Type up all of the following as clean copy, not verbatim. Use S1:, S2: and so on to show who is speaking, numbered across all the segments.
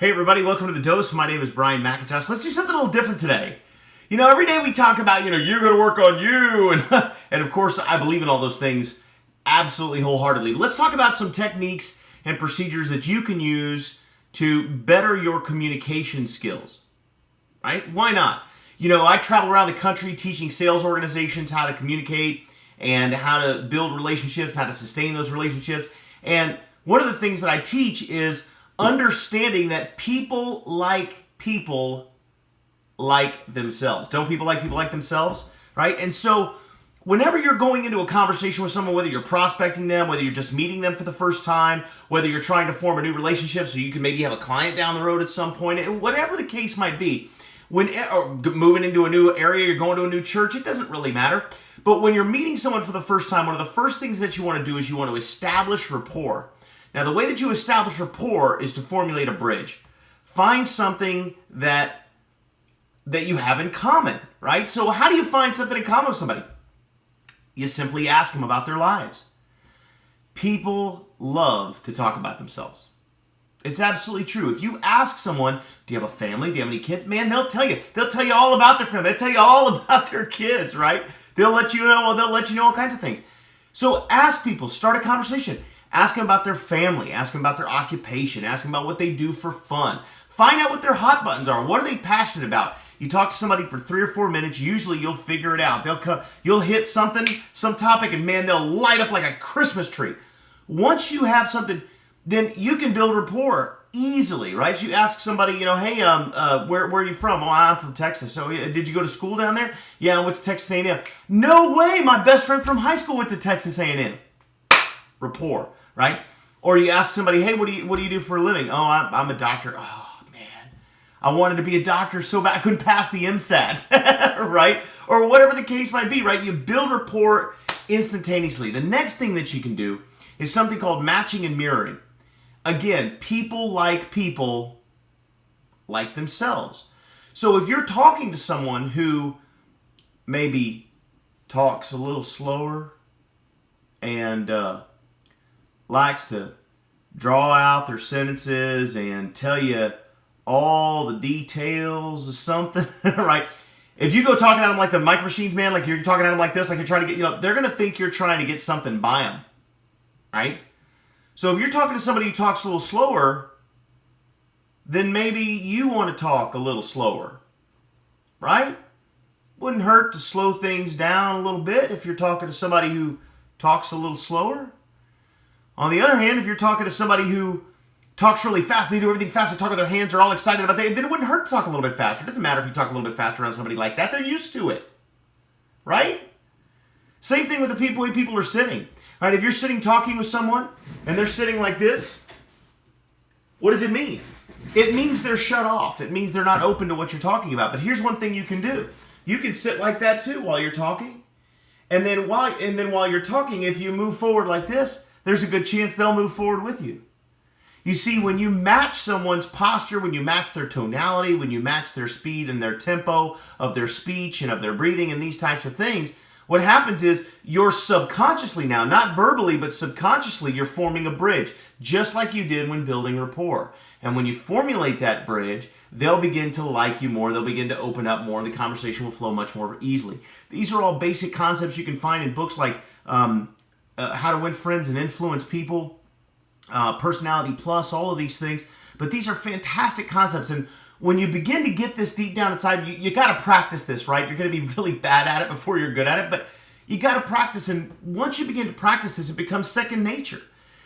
S1: Hey everybody, welcome to The Dose. My name is Brian McIntosh. Let's do something a little different today. Every day we talk about, you're going to work on you, and of course I believe in all those things absolutely wholeheartedly. Let's talk about some techniques and procedures that you can use to better your communication skills, right? Why not? I travel around the country teaching sales organizations how to communicate and how to build relationships, how to sustain those relationships, and one of the things that I teach is understanding that people like themselves. Don't people like themselves? Right? And so whenever you're going into a conversation with someone, whether you're prospecting them, whether you're just meeting them for the first time, whether you're trying to form a new relationship so you can maybe have a client down the road at some point, and whatever the case might be, or moving into a new area, you're going to a new church, it doesn't really matter. But when you're meeting someone for the first time, one of the first things that you want to do is you want to establish rapport. Now, the way that you establish rapport is to formulate a bridge. Find something that you have in common, right? So how do you find something in common with somebody? You simply ask them about their lives. People love to talk about themselves. It's absolutely true. If you ask someone, do you have a family? Do you have any kids? Man, they'll tell you. They'll tell you all about their family. They'll tell you all about their kids, right? They'll let you know all kinds of things. So ask people, start a conversation. Ask them about their family. Ask them about their occupation. Ask them about what they do for fun. Find out what their hot buttons are. What are they passionate about? You talk to somebody for 3 or 4 minutes, usually you'll figure it out. You'll hit some topic, and man, they'll light up like a Christmas tree. Once you have something, then you can build rapport easily, right? So you ask somebody, hey, where are you from? Oh, I'm from Texas. So did you go to school down there? Yeah, I went to Texas A&M. No way, my best friend from high school went to Texas A&M. Rapport, right? Or you ask somebody, hey, what do you do for a living? Oh, I'm a doctor. Oh, man, I wanted to be a doctor so bad I couldn't pass the MSAT, right? Or whatever the case might be, right? You build rapport instantaneously. The next thing that you can do is something called matching and mirroring. Again, people like themselves. So if you're talking to someone who maybe talks a little slower and likes to draw out their sentences and tell you all the details of something, right? If you go talking at them like the Micro Machines man, like you're talking at them like this, like you're trying to get, they're going to think you're trying to get something by them, right? So if you're talking to somebody who talks a little slower, then maybe you want to talk a little slower, right? Wouldn't hurt to slow things down a little bit if you're talking to somebody who talks a little slower. On the other hand, if you're talking to somebody who talks really fast, they do everything fast, they talk with their hands, they're all excited about it, then it wouldn't hurt to talk a little bit faster. It doesn't matter if you talk a little bit faster around somebody like that. They're used to it, right? Same thing with the way people are sitting. Right, if you're sitting talking with someone and they're sitting like this, what does it mean? It means they're shut off. It means they're not open to what you're talking about. But here's one thing you can do. You can sit like that too while you're talking. And then while you're talking, if you move forward like this, there's a good chance they'll move forward with you. You see, when you match someone's posture, when you match their tonality, when you match their speed and their tempo of their speech and of their breathing and these types of things, what happens is you're subconsciously now, not verbally, but subconsciously, you're forming a bridge, just like you did when building rapport. And when you formulate that bridge, they'll begin to like you more, they'll begin to open up more, and the conversation will flow much more easily. These are all basic concepts you can find in books like How to Win Friends and Influence People, Personality Plus, all of these things. But these are fantastic concepts, and when you begin to get this deep down inside, you got to practice this, right? You're going to be really bad at it before you're good at it, but you got to practice. And once you begin to practice this, it becomes second nature.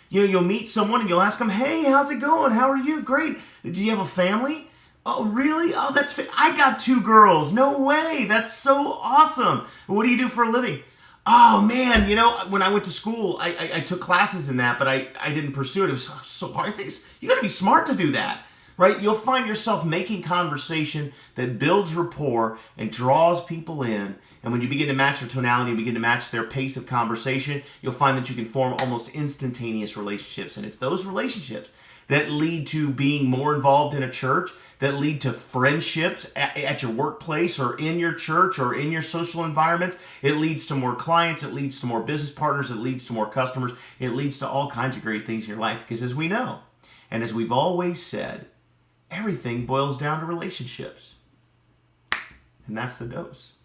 S1: You'll meet someone and you'll ask them, hey, how's it going? How are you? Great. Do you have a family? Oh, really? Oh, I got 2 girls. No way. That's so awesome. What do you do for a living? Oh, man, when I went to school, I took classes in that, but I didn't pursue it. It was so hard. You got to be smart to do that. Right? You'll find yourself making conversation that builds rapport and draws people in. And when you begin to match their tonality and begin to match their pace of conversation, you'll find that you can form almost instantaneous relationships. And it's those relationships that lead to being more involved in a church, that lead to friendships at your workplace or in your church or in your social environments. It leads to more clients. It leads to more business partners. It leads to more customers. It leads to all kinds of great things in your life. Because as we know, and as we've always said, everything boils down to relationships. And that's the dose.